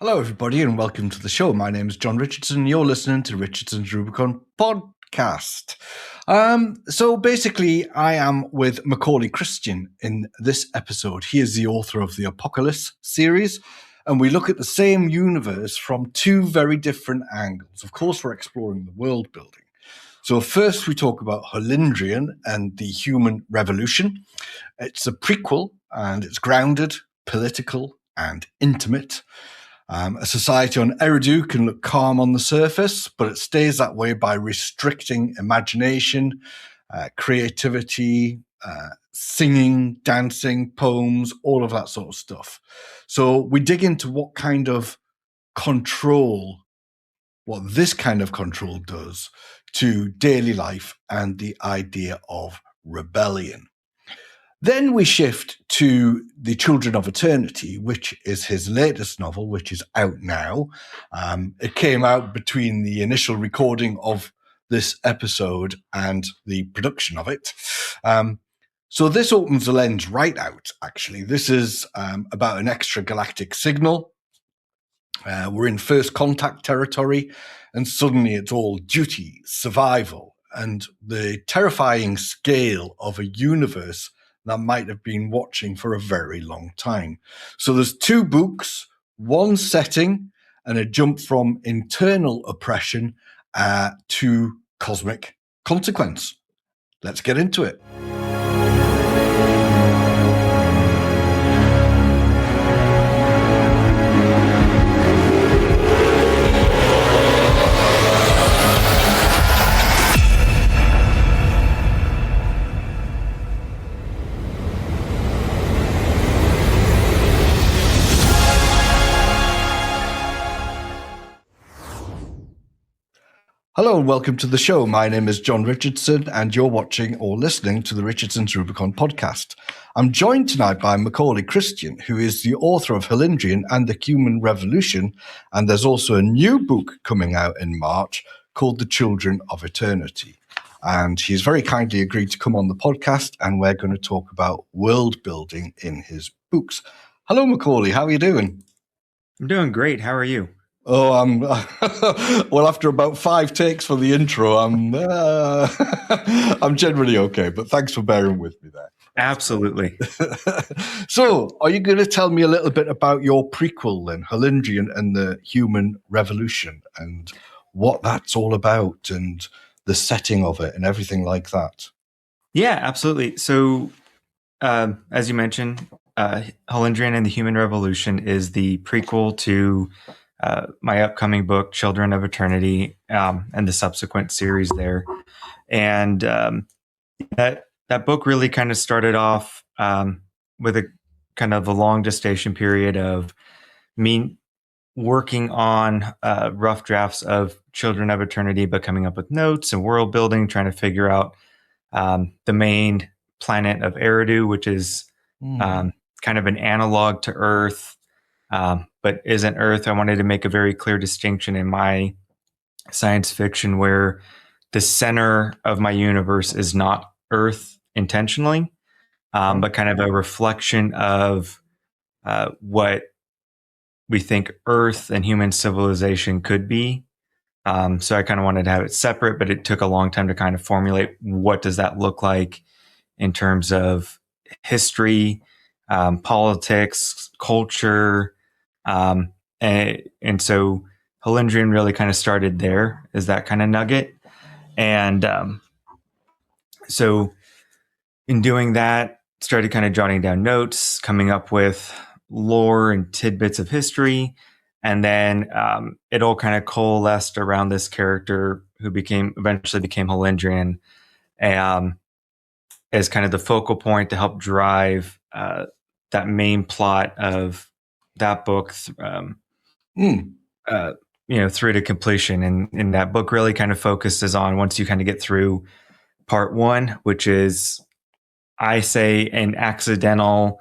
Hello, everybody, and welcome to the show. My name is John Richardson. You're listening to Richardson's Rubicon podcast. So basically, I am with Macaulay Christian in this episode. He is the author of the Apocalis series, and we look at the same universe from two very different angles. Of course, we're exploring the world building. So first, we talk about Holindrian and the human revolution. It's a prequel, and it's grounded, political, and intimate. A society on Eridu can look calm on the surface, but it stays that way by restricting imagination, creativity, singing, dancing, poems, all of that sort of stuff. So we dig into what kind of control, what this kind of control does to daily life and the idea of rebellion. Then we shift to The Children of Eternity, which is his latest novel, which is out now. It came out between the initial recording of this episode and the production of it. So this opens the lens right out, actually. This is about an extragalactic signal. We're in first contact territory, and suddenly it's all duty, survival, and the terrifying scale of a universe that might have been watching for a very long time. So there's two books, one setting, and a jump from internal oppression to cosmic consequence. Let's get into it. Hello and welcome to the show. My name is John Richardson and you're watching or listening to the Richardson's Rubicon podcast. I'm joined tonight by Macaulay Christian, who is the author of Holindrian and the Human Revolution. And there's also a new book coming out in March called The Children of Eternity. And he's very kindly agreed to come on the podcast, and we're going to talk about world building in his books. Hello, Macaulay. How are you doing? I'm doing great. How are you? Oh, well, after about 5 takes for the intro, I'm generally okay, but thanks for bearing with me there. Absolutely. So, are you going to tell me a little bit about your prequel then, Holindrian and the Human Revolution, and what that's all about, and the setting of it, and everything like that? Yeah, absolutely. So, as you mentioned, Holindrian and the Human Revolution is the prequel to my upcoming book, Children of Eternity, and the subsequent series there. And that book really kind of started off with a kind of a long gestation period of me working on rough drafts of Children of Eternity, but coming up with notes and world building, trying to figure out the main planet of Eridu, which is kind of an analog to Earth, but isn't Earth. I wanted to make a very clear distinction in my science fiction where the center of my universe is not Earth intentionally, but kind of a reflection of what we think Earth and human civilization could be. So I kind of wanted to have it separate, but it took a long time to kind of formulate what does that look like in terms of history, politics, culture, and so Holindrian really kind of started there as that kind of nugget. And so in doing that, started kind of jotting down notes, coming up with lore and tidbits of history. And then it all kind of coalesced around this character who eventually became Holindrian as kind of the focal point to help drive that main plot of that book, through to completion. And that book really kind of focuses on, once you kind of get through part one, which is, I say, an accidental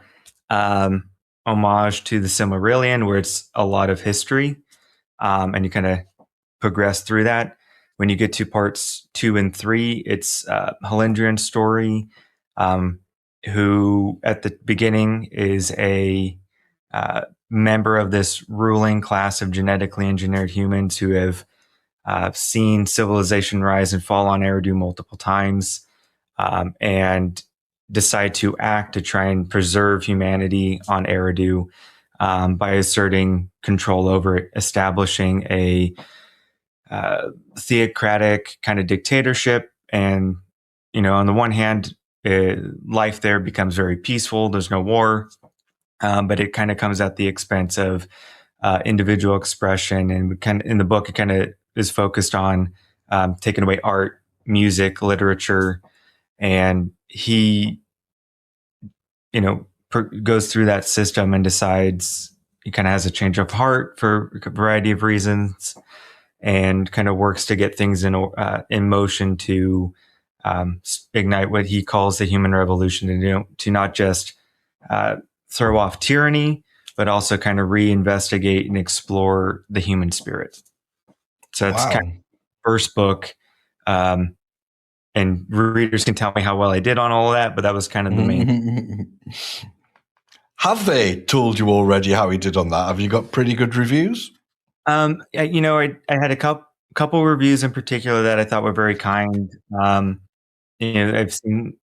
homage to the Silmarillion, where it's a lot of history, and you kind of progress through that. When you get to parts 2 and 3, it's Holindrian's story, who at the beginning is a member of this ruling class of genetically engineered humans who have seen civilization rise and fall on Eridu multiple times, and decide to act to try and preserve humanity on Eridu by asserting control over it, establishing a theocratic kind of dictatorship. And, on the one hand, life there becomes very peaceful. There's no war, but it kind of comes at the expense of individual expression. And in the book, it kind of is focused on taking away art, music, literature, and he, goes through that system and decides he kind of has a change of heart for a variety of reasons, and kind of works to get things in motion to ignite what he calls the human revolution, and to not just throw off tyranny, but also kind of reinvestigate and explore the human spirit. So that's kind of the first book. And readers can tell me how well I did on all of that, but that was kind of the main. Have they told you already how he did on that? Have you got pretty good reviews? I had a couple reviews in particular that I thought were very kind. I've seen,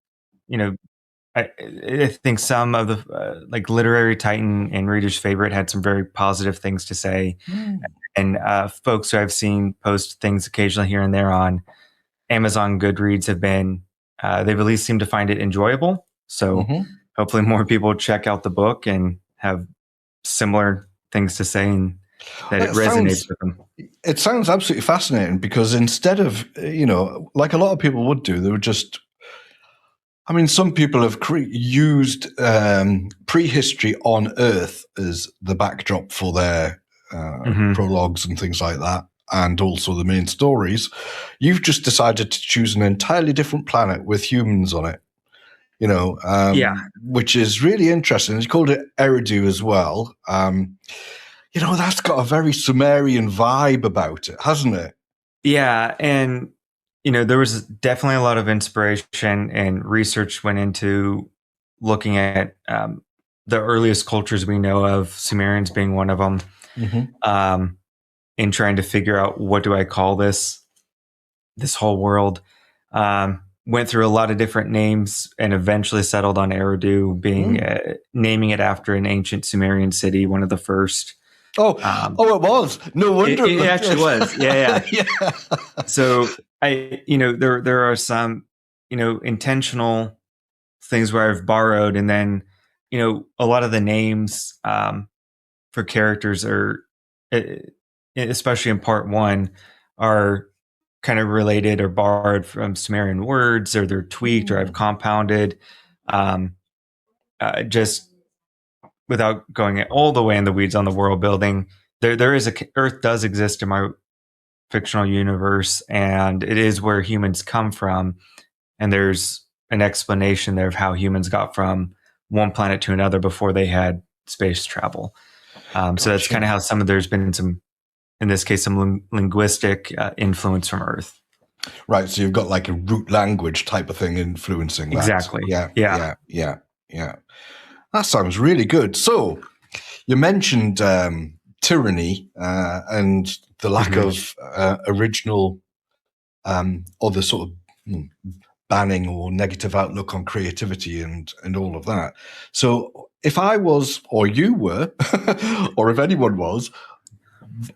I think some of the like Literary Titan and Reader's Favorite had some very positive things to say. And folks who I've seen post things occasionally here and there on Amazon Goodreads have been, they've at least seemed to find it enjoyable. So hopefully more people check out the book and have similar things to say, and that it resonates with them. It sounds absolutely fascinating, because instead of, like a lot of people would do, they would just, some people have used prehistory on Earth as the backdrop for their prologues and things like that, and also the main stories. You've just decided to choose an entirely different planet with humans on it, which is really interesting. You called it Eridu as well. That's got a very Sumerian vibe about it, hasn't it? Yeah. And, there was definitely a lot of inspiration, and research went into looking at the earliest cultures we know of, Sumerians being one of them, in trying to figure out, what do I call this whole world. Went through a lot of different names and eventually settled on Eridu, being naming it after an ancient Sumerian city, one of the first. It was. No wonder. It actually was. Yeah. So there are some, intentional things where I've borrowed, and then, a lot of the names for characters are, especially in part one, are kind of related or borrowed from Sumerian words, or they're tweaked, or I've compounded, just without going all the way in the weeds on the world building. There is Earth does exist in my fictional universe, and it is where humans come from. And there's an explanation there of how humans got from one planet to another before they had space travel. So that's kind of how there's been some, in this case, some linguistic influence from Earth. Right. So you've got like a root language type of thing influencing that. Exactly. Yeah. That sounds really good. So you mentioned tyranny and the lack of original or the sort of banning or negative outlook on creativity and all of that. So if I was, or you were, or if anyone was,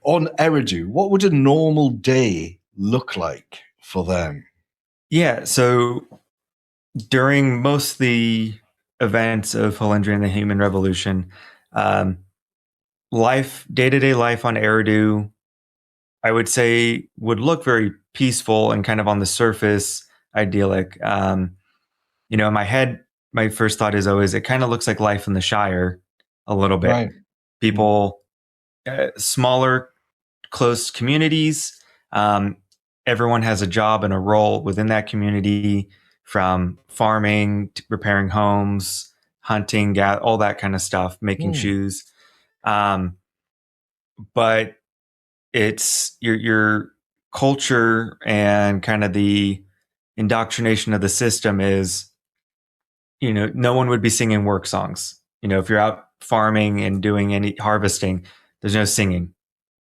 on Eridu, what would a normal day look like for them? Yeah, so during most of the events of Holindrian and the Human Revolution, day-to-day life on Eridu, I would say, would look very peaceful and kind of on the surface idyllic. In my head, my first thought is always, it kind of looks like life in the Shire a little bit. Right. People, smaller, close communities. Everyone has a job and a role within that community, from farming to repairing homes, hunting, all that kind of stuff, making shoes. But it's your culture and kind of the indoctrination of the system is, no one would be singing work songs. If you're out farming and doing any harvesting, there's no singing.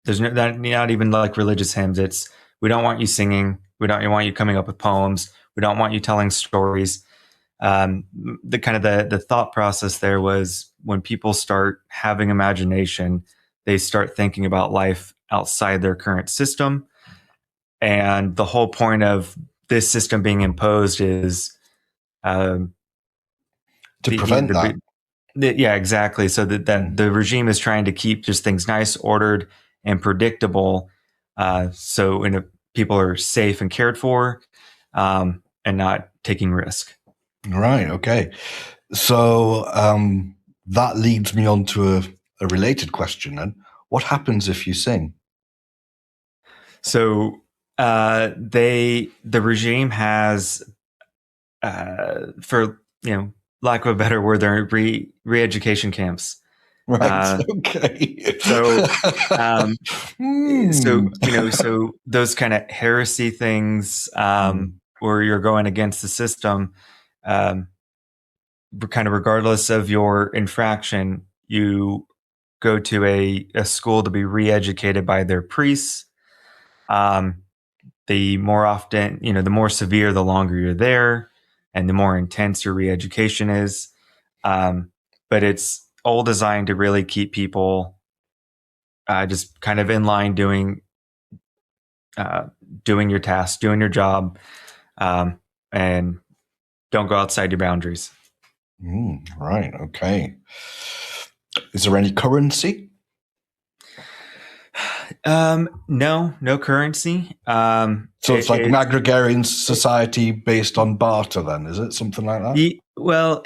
There's not even like religious hymns. It's, we don't want you singing. We don't want you coming up with poems. We don't want you telling stories. The thought process there was, when people start having imagination, they start thinking about life outside their current system. And the whole point of this system being imposed is to prevent that. Yeah, exactly. So that the regime is trying to keep just things nice, ordered, and predictable. So people are safe and cared for, and not taking risk. Right. Okay. So that leads me on to a related question then. What happens if you sing? So the regime has, for lack of a better word, they're re-education camps. Right. Okay. So so those kind of heresy things, where you're going against the system, kind of regardless of your infraction, you go to a school to be re-educated by their priests. The more often, the more severe, the longer you're there, and the more intense your re-education is. But it's all designed to really keep people just kind of in line, doing your tasks, doing your job, and don't go outside your boundaries. Right. Okay. Is there any currency? No currency. So it's like an agrarian society based on barter then, is it? Something like that? Well,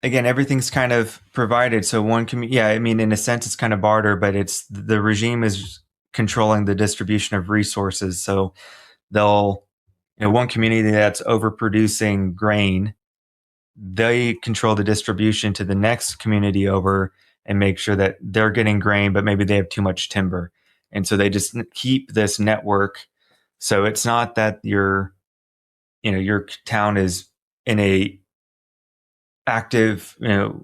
everything's kind of provided. So in a sense it's kind of barter, but it's, the regime is controlling the distribution of resources. So they'll, one community that's overproducing grain, they control the distribution to the next community over and make sure that they're getting grain, but maybe they have too much timber. And so they just keep this network. So it's not that your town is in a active,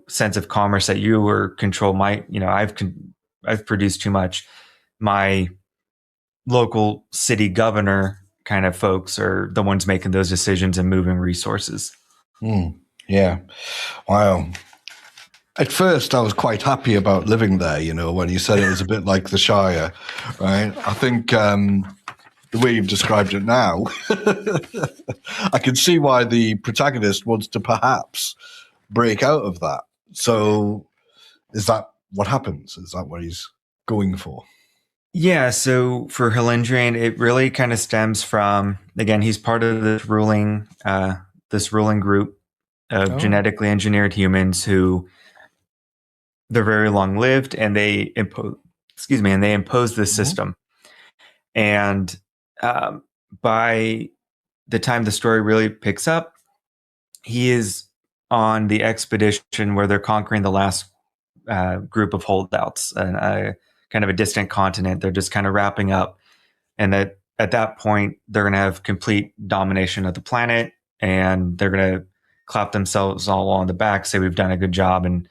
sense of commerce that you or control. I've produced too much. My local city governor kind of folks are the ones making those decisions and moving resources. Yeah. Wow. At first, I was quite happy about living there, when you said it was a bit like the Shire, right? I think the way you've described it now, I can see why the protagonist wants to perhaps break out of that. So is that what happens? Is that what he's going for? Yeah, so for Holindrian, it really kind of stems from, again, he's part of this ruling group of genetically engineered humans who, they're very long lived, and they impose this system. And by the time the story really picks up, he is on the expedition where they're conquering the last group of holdouts, and kind of a distant continent. They're just kind of wrapping up, and that at that point they're going to have complete domination of the planet, and they're going to clap themselves all on the back, say we've done a good job, and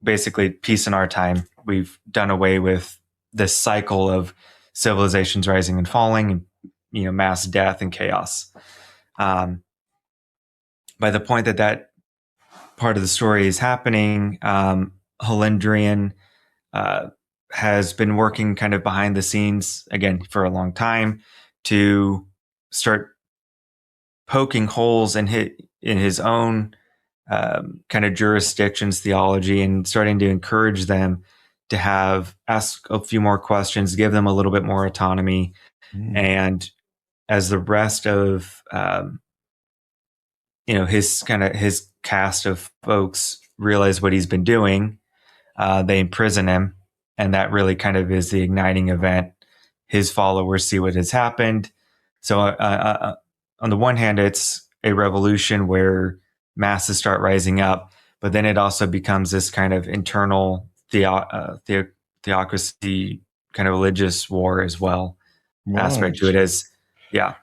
basically peace in our time. We've done away with this cycle of civilizations rising and falling, and mass death and chaos. By the point that part of the story is happening, Holindrian has been working kind of behind the scenes, again, for a long time, to start poking holes in his own kind of jurisdiction's theology, and starting to encourage them to ask a few more questions, give them a little bit more autonomy. And as the rest of his cast of folks realize what he's been doing, they imprison him, and that really kind of is the igniting event. His followers see what has happened. So on the one hand, it's a revolution where masses start rising up, but then it also becomes this kind of internal theocracy, kind of religious war as well. Right. Aspect to it is, yeah.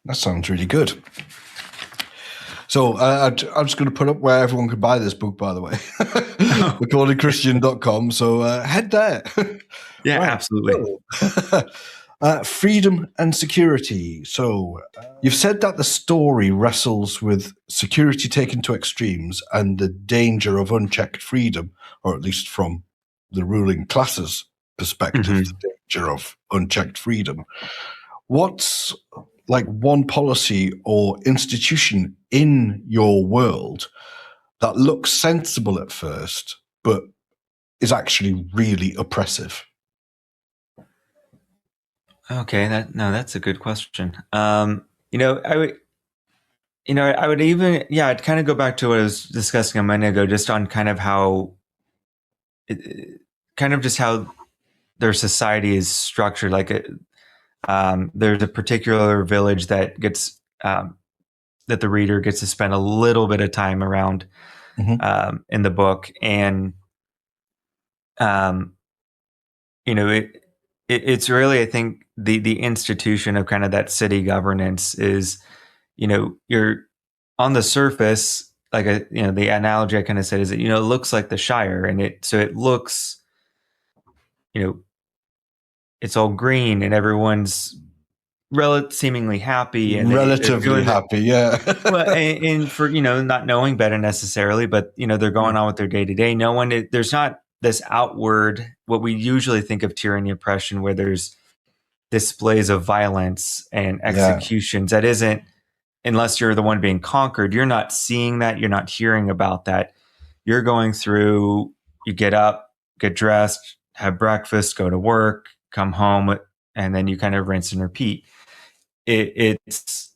That sounds really good. So I'm just going to put up where everyone can buy this book, by the way. MacaulayChristian.com. So head there. Yeah, Right. absolutely. Freedom and security. So you've said that the story wrestles with security taken to extremes and the danger of unchecked freedom, or at least from the ruling class's perspective, the danger of unchecked freedom. What's like one policy or institution in your world that looks sensible at first, but is actually really oppressive? Okay, that's a good question. I would even, I'd kind of go back to what I was discussing a minute ago, just on kind of how, just how their society is structured. Like, there's a particular village that gets that the reader gets to spend a little bit of time around in the book, and it's really, I think, the institution of kind of that city governance is, you're on the surface, like the analogy I kind of said is that, it looks like the Shire, and it looks, it's all green and everyone's seemingly happy and relatively happy, yeah. Well, and for not knowing better necessarily, but they're going on with their day to day. There's not this outward, what we usually think of tyranny, oppression, where there's displays of violence and executions. That isn't, unless you're the one being conquered, you're not seeing that, you're not hearing about that. You're going through, you get up, get dressed, have breakfast, go to work, come home, and then you kind of rinse and repeat. It's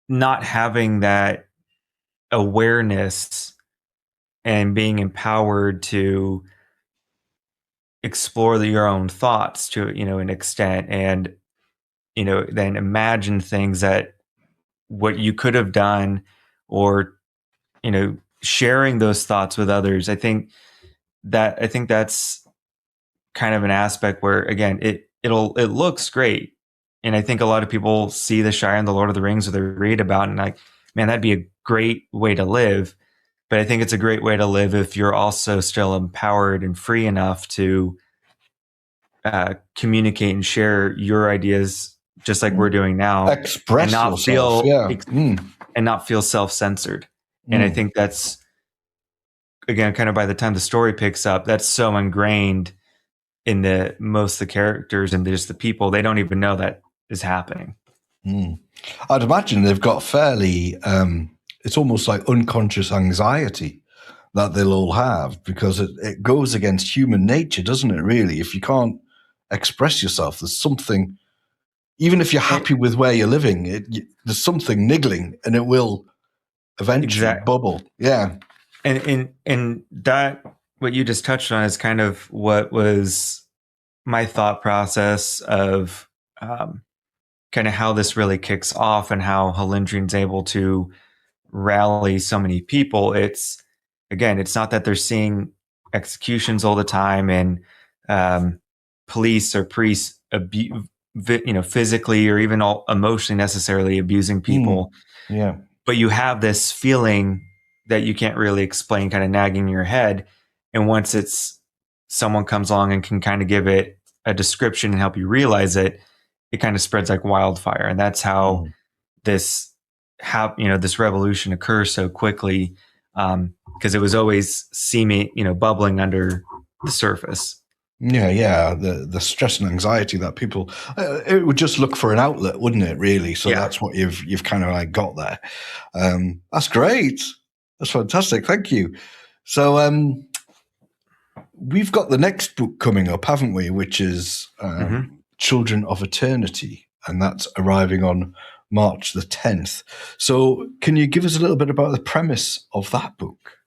not having that awareness and being empowered to explore your own thoughts to an extent, and then imagine things that what you could have done, or sharing those thoughts with others. I think that's kind of an aspect where, again, it looks great, and I think a lot of people see the Shire and the Lord of the Rings, or they read about it, and like, man, that'd be a great way to live. But I think it's a great way to live if you're also still empowered and free enough to communicate and share your ideas, just like we're doing now, express and not yourself, and not feel self-censored. And I think that's, again, kind of by the time the story picks up, that's so ingrained in most of the characters and just the people, they don't even know that is happening. I'd imagine they've got fairly, it's almost like unconscious anxiety that they'll all have, because it goes against human nature, doesn't it, really? If you can't express yourself, there's something, even if you're happy with where you're living, there's something niggling, and it will eventually bubble. Yeah. And that, what you just touched on, is kind of what was my thought process of kind of how this really kicks off, and how Holindrian's able to rally so many people. It's, again, it's not that they're seeing executions all the time, and police or priests physically or even emotionally necessarily abusing people. Yeah. But you have this feeling that you can't really explain, kind of nagging in your head. And once someone comes along and can kind of give it a description and help you realize it, it kind of spreads like wildfire. And that's how this revolution occurs so quickly, because it was always seeming, bubbling under the surface. Yeah. The stress and anxiety that people, it would just look for an outlet, wouldn't it, really? So that's what you've kind of like got there. That's great. That's fantastic. Thank you. So we've got the next book coming up, haven't we? Which is Children of Eternity, and that's arriving on March the 10th. So can you give us a little bit about the premise of that book?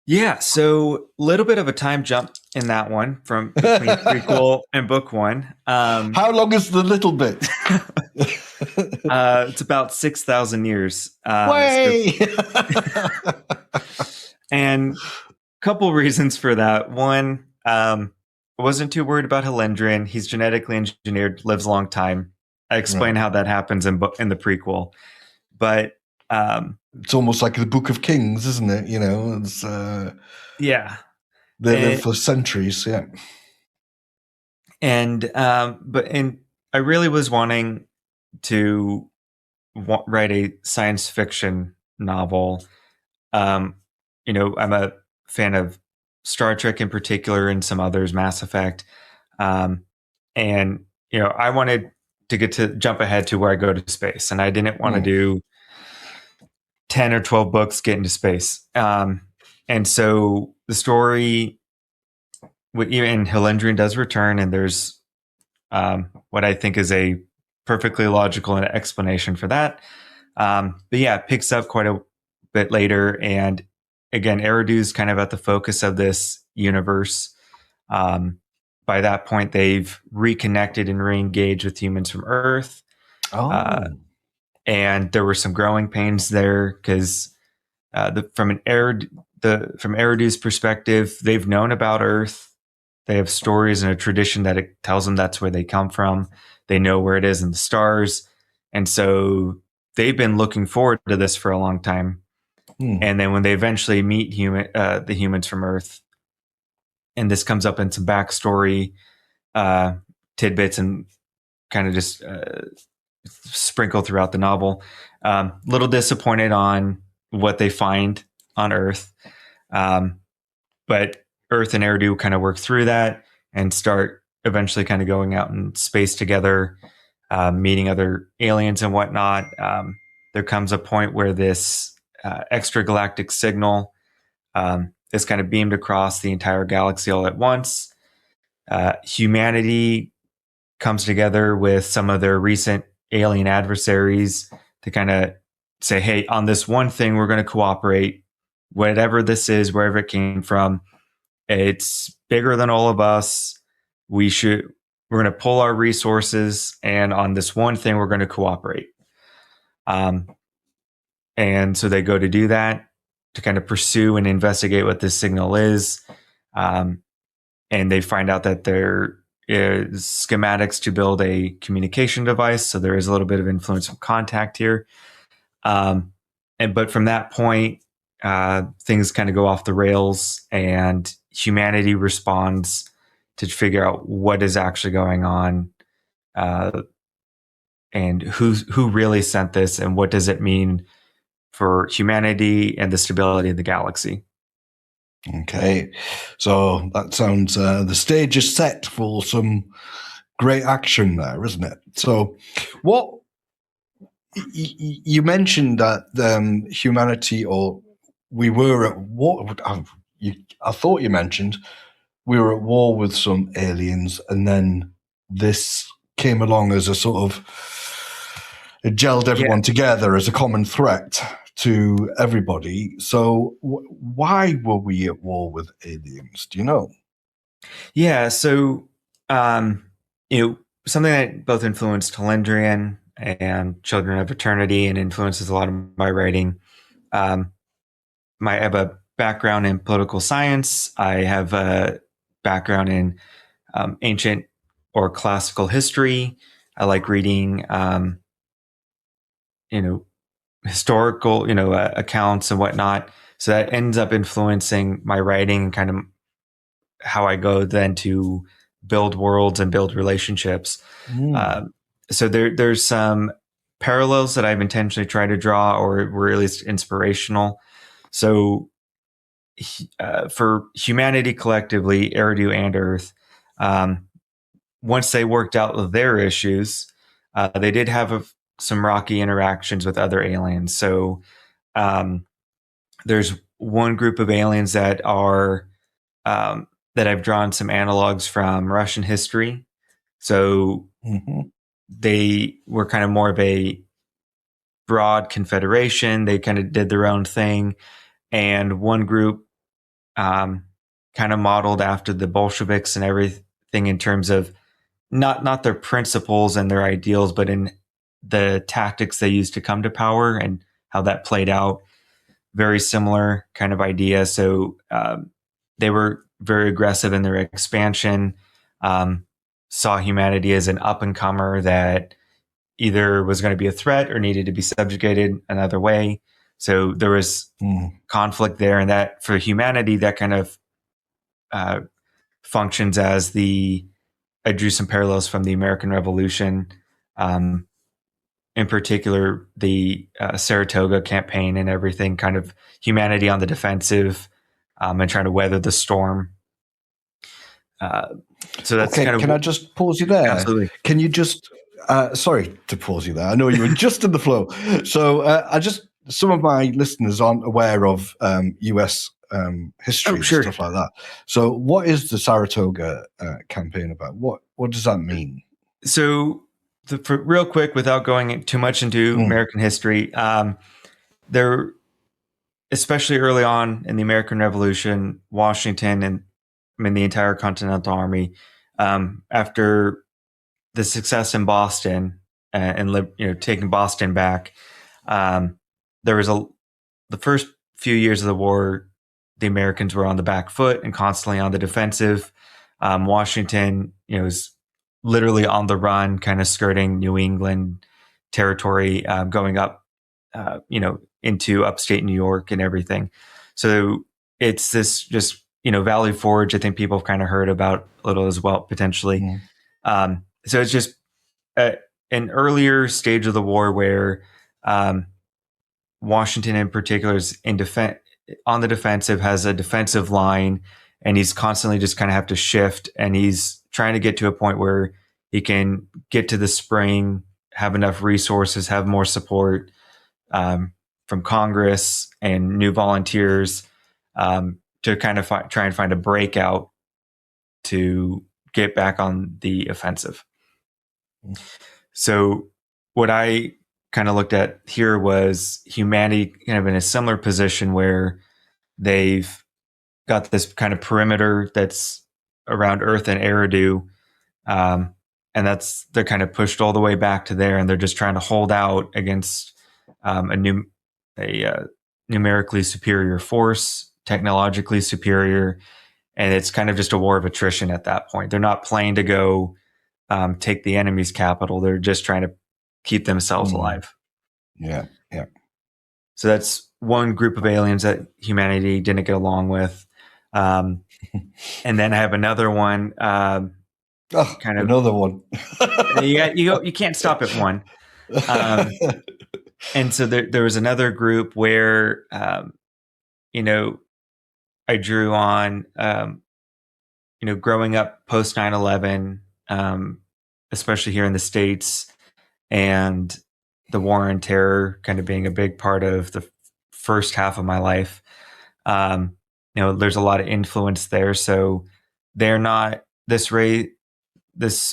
Yeah, so a little bit of a time jump in that one from between prequel and book one. How long is the little bit? It's about 6,000 years. Way! And a couple reasons for that. One, I wasn't too worried about Holindrian. He's genetically engineered, lives a long time. I explain how that happens in the prequel. But It's almost like the Book of Kings, isn't it? You know, it's Yeah. they live for centuries. Yeah. And I really was wanting to write a science fiction novel. You know, I'm a fan of Star Trek in particular, and some others, Mass Effect. And you know, I wanted to jump ahead to where I go to space, and I didn't want to do 10 or 12 books get into space. And so the story, even Holindrian does return, and there's what I think is a perfectly logical explanation for that. But yeah, it picks up quite a bit later. And again, Eridu is kind of at the focus of this universe. By that point, they've reconnected and re-engaged with humans from Earth. And there were some growing pains there because from Eridu's perspective, they've known about Earth. They have stories and a tradition that it tells them that's where they come from. They know where it is in the stars. And so they've been looking forward to this for a long time. And then when they eventually meet the humans from Earth, and this comes up in some backstory tidbits and kind of just sprinkle throughout the novel. Little disappointed on what they find on Earth. But Earth and Eridu kind of work through that and start eventually kind of going out in space together, meeting other aliens and whatnot. There comes a point where this extragalactic signal is kind of beamed across the entire galaxy all at once. Humanity comes together with some of their recent alien adversaries to kind of say, hey, on this one thing, we're going to cooperate. Whatever this is, wherever it came from, it's bigger than all of us. We're going to pull our resources, and on this one thing, we're going to cooperate. And so they go to do that, to kind of pursue and investigate what this signal is. And they find out that there is schematics to build a communication device. So there is a little bit of influence from contact here. But from that point, things kind of go off the rails, and humanity responds to figure out what is actually going on, and who really sent this, and what does it mean for humanity and the stability of the galaxy. Okay, so that sounds the stage is set for some great action there, isn't it? So, what you mentioned that humanity, or we were at war. I thought you mentioned we were at war with some aliens, and then this came along as a sort of, it gelled everyone together as a common threat to everybody. So why were we at war with aliens? Do you know? Yeah, so something that both influenced Holindrian and Children of Eternity and influences a lot of my writing. I have a background in political science. I have a background in ancient or classical history. I like reading, historical, accounts and whatnot. So that ends up influencing my writing and kind of how I go then to build worlds and build relationships. So there's some parallels that I've intentionally tried to draw, or were at least inspirational. So for humanity collectively, Eridu and Earth, once they worked out their issues, they did have some rocky interactions with other aliens. So there's one group of aliens that are that I've drawn some analogs from Russian history. So they were kind of more of a broad confederation. They kind of did their own thing. And one group kind of modeled after the Bolsheviks and everything in terms of not their principles and their ideals, but in the tactics they used to come to power and how that played out. Very similar kind of idea. So they were very aggressive in their expansion, saw humanity as an up-and-comer that either was going to be a threat or needed to be subjugated another way. So there was conflict there, and that for humanity, that kind of functions as I drew some parallels from the American Revolution, in particular the Saratoga campaign and everything, kind of humanity on the defensive and trying to weather the storm. So that's kind of. Can I just pause you there? Absolutely. Can you just? Sorry to pause you there. I know you were just in the flow. So some of my listeners aren't aware of U.S. History and stuff like that. So what is the Saratoga campaign about? What does that mean? So real quick, without going too much into American history, there, especially early on in the American Revolution, Washington and the entire Continental Army, after the success in Boston and taking Boston back, there was the first few years of the war, the Americans were on the back foot and constantly on the defensive. Washington, was literally on the run, kind of skirting New England territory, going up, into upstate New York and everything. So it's this just, Valley Forge, I think people have kind of heard about a little as well, potentially. So it's just an earlier stage of the war where Washington in particular is on the defensive, has a defensive line, and he's constantly just kind of have to shift, and he's trying to get to a point where he can get to the spring, have enough resources, have more support from Congress and new volunteers to kind of try and find a breakout to get back on the offensive. So what I kind of looked at here was humanity kind of in a similar position where they've got this kind of perimeter that's around Earth and Eridu, and they're kind of pushed all the way back to there, and they're just trying to hold out against a numerically superior force, technologically superior, and it's kind of just a war of attrition at that point. They're not playing to go take the enemy's capital. They're just trying to keep themselves alive. Yeah. So that's one group of aliens that humanity didn't get along with. And then I have another one. Another one. You can't stop at one. And so there was another group where, I drew on, growing up post 9/11, especially here in the States, and the war on terror kind of being a big part of the first half of my life. There's a lot of influence there. So they're not this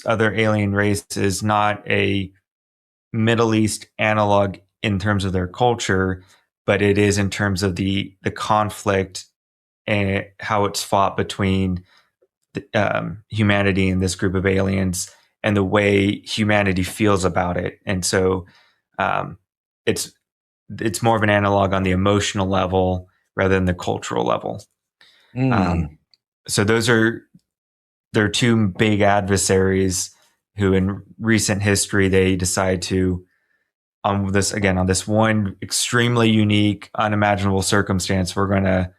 other alien race is not a Middle East analog in terms of their culture, but it is in terms of the conflict and how it's fought between humanity and this group of aliens, and the way humanity feels about it. And so it's more of an analog on the emotional level rather than the cultural level. So they're two big adversaries who in recent history, they decide to, on this one extremely unique, unimaginable circumstance, we're going to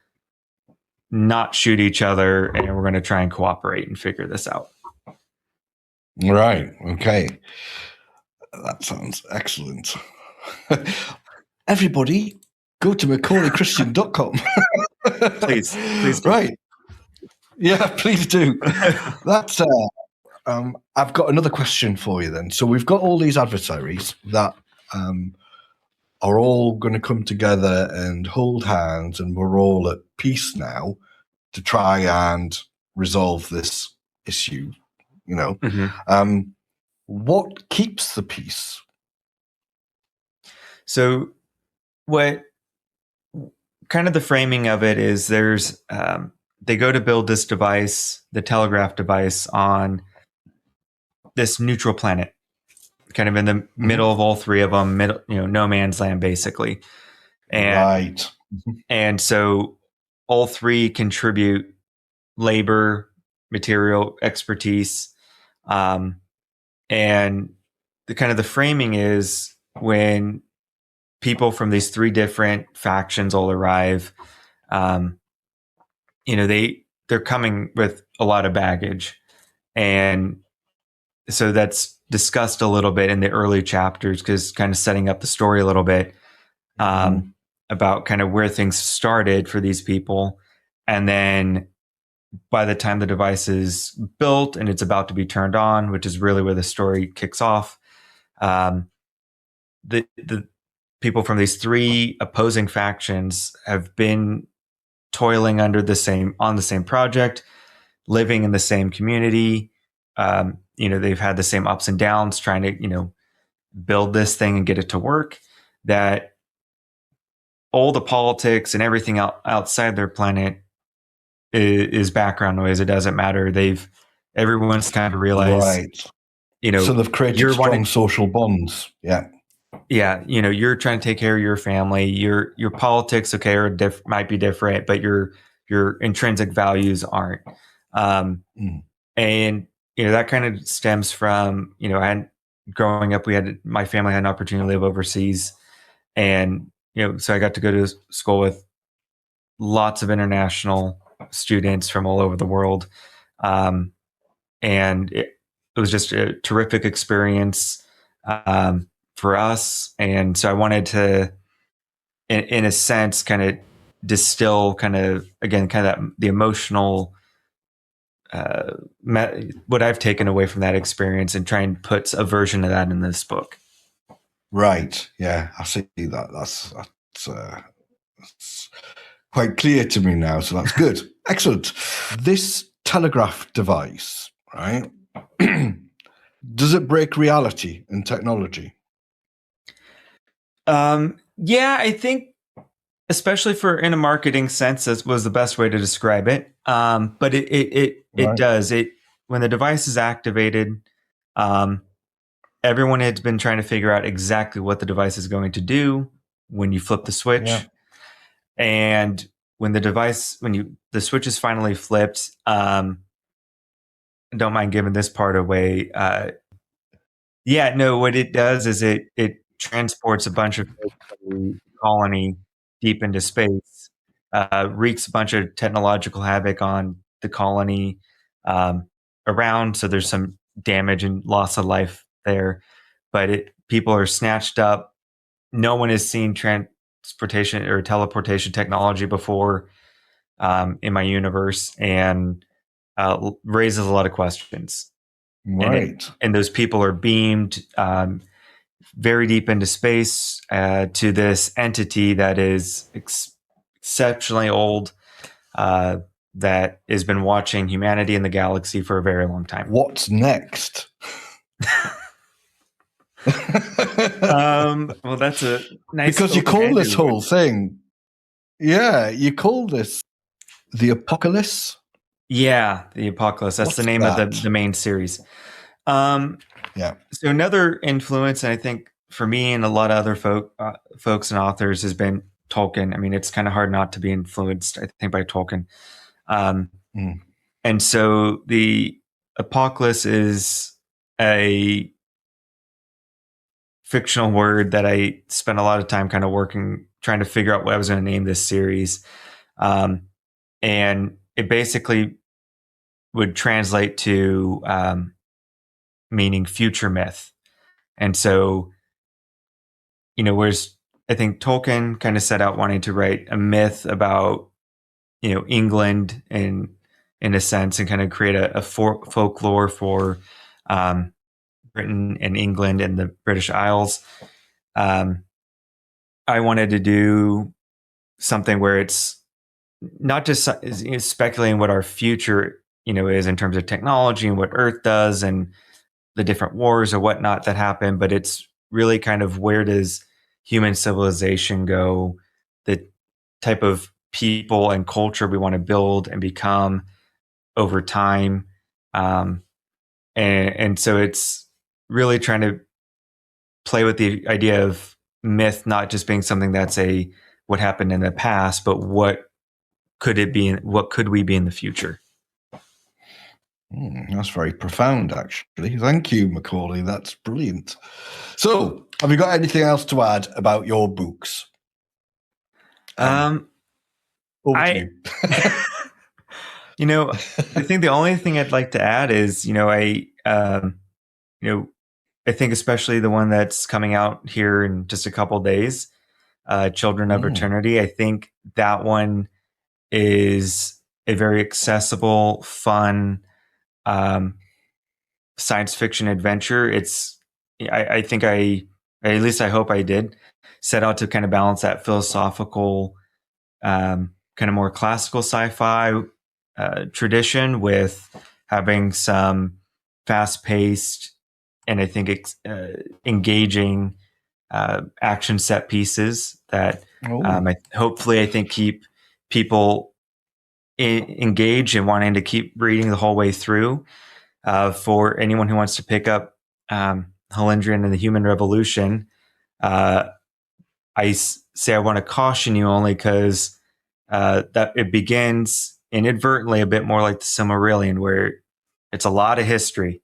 not shoot each other, and we're going to try and cooperate and figure this out. Right. Okay. That sounds excellent. Everybody, go to MacaulayChristian.com. Please. Right. Yeah, please do. That's. I've got another question for you then. So we've got all these adversaries that are all going to come together and hold hands, and we're all at peace now to try and resolve this issue. What keeps the peace? So what kind of the framing of it is there's they go to build this device, the telegraph device, on this neutral planet, kind of in the middle of all three of them, no man's land, basically. And, and so all three contribute labor, material, expertise, and the framing is when people from these three different factions all arrive, they're coming with a lot of baggage. And so that's discussed a little bit in the early chapters, because kind of setting up the story a little bit about kind of where things started for these people. And then by the time the device is built and it's about to be turned on, which is really where the story kicks off, the people from these three opposing factions have been toiling on the same project, living in the same community. They've had the same ups and downs trying to, build this thing and get it to work. That all the politics and everything outside their planet is background noise. It doesn't matter. Everyone's kind of realized, right. So they've created strong social bonds. Yeah. Yeah. You're trying to take care of your family. Your politics, okay, might be different, but your intrinsic values aren't. And, that kind of stems from, growing up, my family had an opportunity to live overseas. And, so I got to go to school with lots of international students from all over the world. And it was just a terrific experience for us. And so I wanted to, in a sense, kind of distill the emotional, what I've taken away from that experience, and try and put a version of that in this book. Right. Yeah, I see that. That's quite clear to me now. So that's good. Excellent. This telegraph device, right? Does it break reality and technology? Yeah, I think, especially in a marketing sense, this was the best way to describe it. But it does. When the device is activated, everyone has been trying to figure out exactly what the device is going to do when you flip the switch. Yeah. And when the switch is finally flipped, don't mind giving this part away. What it does is it transports a bunch of colony deep into space, wreaks a bunch of technological havoc on the colony around. So there's some damage and loss of life there, but people are snatched up. No one has seen transportation or teleportation technology before in my universe, and raises a lot of questions. Right. And those people are beamed very deep into space to this entity that is exceptionally old, that has been watching humanity in the galaxy for a very long time. What's next? Well, that's a nice, because you call this whole thing, you call this the Apocalis. Yeah, the Apocalis. That's the name of the main series. So another influence, and I think for me and a lot of other folks and authors, has been Tolkien. I mean, it's kind of hard not to be influenced, I think, by Tolkien. And so the Apocalis is a fictional word that I spent a lot of time kind of trying to figure out what I was going to name this series. And it basically would translate to meaning future myth. And so, whereas I think Tolkien kind of set out wanting to write a myth about, England in a sense, and kind of create a folklore for Britain and England and the British Isles. I wanted to do something where it's not just speculating what our future, is in terms of technology and what Earth does and the different wars or whatnot that happen, but it's really kind of where does human civilization go, the type of people and culture we want to build and become over time. And so it's really trying to play with the idea of myth, not just being something that's what happened in the past, but what could it be? What could we be in the future? That's very profound, actually. Thank you, Macaulay. That's brilliant. So, have you got anything else to add about your books? Over to you. I think the only thing I'd like to add is, I think especially the one that's coming out here in just a couple days, Children of Eternity. I think that one is a very accessible, fun science fiction adventure. I think at least I hope I did, set out to kind of balance that philosophical, kind of more classical sci-fi tradition with having some fast-paced and I think engaging action set pieces that hopefully I think keep people engaged and wanting to keep reading the whole way through. For anyone who wants to pick up Holindrian and the Human Revolution, I say I want to caution you only because that it begins inadvertently a bit more like the Silmarillion, where it's a lot of history.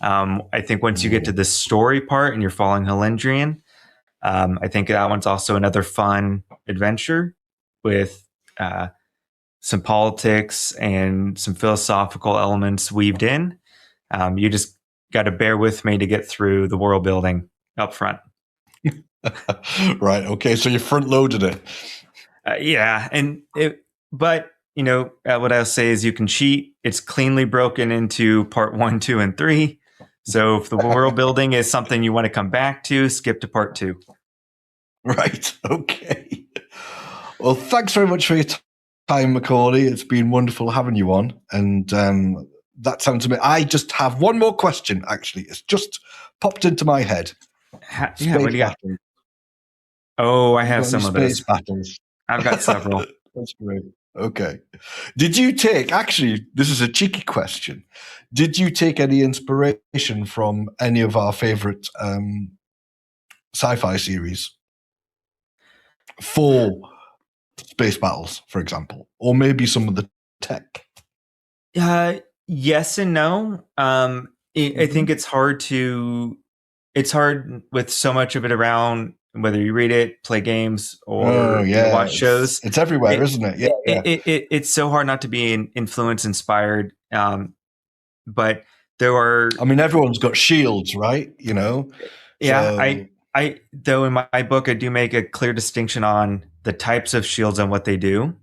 I think once you get to the story part and you're following Holindrian, I think that one's also another fun adventure with some politics and some philosophical elements weaved in. You just got to bear with me to get through the world building up front. Right. Okay. So you front loaded it. Yeah. But what I'll say is you can cheat. It's cleanly broken into part 1, 2, and 3. So if the world building is something you want to come back to, skip to part 2. Right. Okay. Well, thanks very much for your time, Macaulay. It's been wonderful having you on. And that sounds amazing. I just have one more question, actually. It's just popped into my head. What do you got? Oh, I have some of those. Space battles. I've got several. That's great. Okay. Did you take, actually, this is a cheeky question. Did you take any inspiration from any of our favorite sci-fi series for space battles, for example, or maybe some of the tech? Yes and no. I think it's hard with so much of it around, whether you read it, play games, or watch shows. It's everywhere, isn't it? Yeah. It's so hard not to be influenced, inspired. But there are. I mean, everyone's got shields, right? Yeah. So. I though in my book I do make a clear distinction on the types of shields and what they do.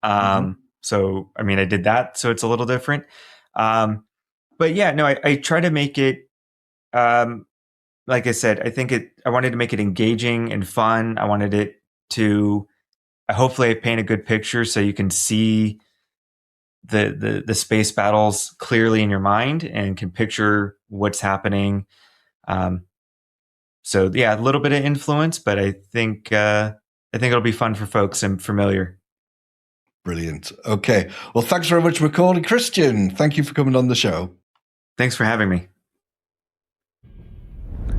So I mean I did that, so it's a little different. But yeah, no, I try to make it. Like I said, I wanted to make it engaging and fun. I wanted it to hopefully paint a good picture so you can see the space battles clearly in your mind and can picture what's happening. So yeah, a little bit of influence, but I think it'll be fun for folks and familiar. Brilliant. Okay. Well, thanks very much, Macaulay Christian. Thank you for coming on the show. Thanks for having me.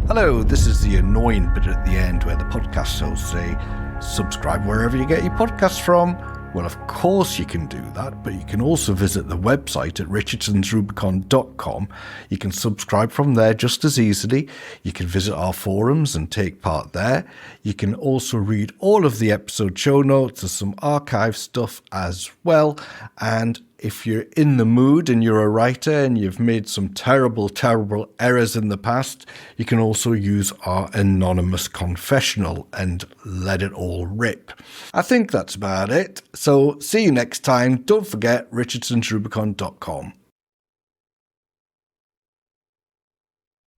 Hello, this is the annoying bit at the end where the podcast hosts say, subscribe wherever you get your podcasts from. Well, of course you can do that, but you can also visit the website at richardsonsrubicon.com. You can subscribe from there just as easily. You can visit our forums and take part there. You can also read all of the episode show notes. There's some archive stuff as well. And if you're in the mood and you're a writer and you've made some terrible, terrible errors in the past, you can also use our anonymous confessional and let it all rip. I think that's about it. So see you next time. Don't forget richardsonsrubicon.com.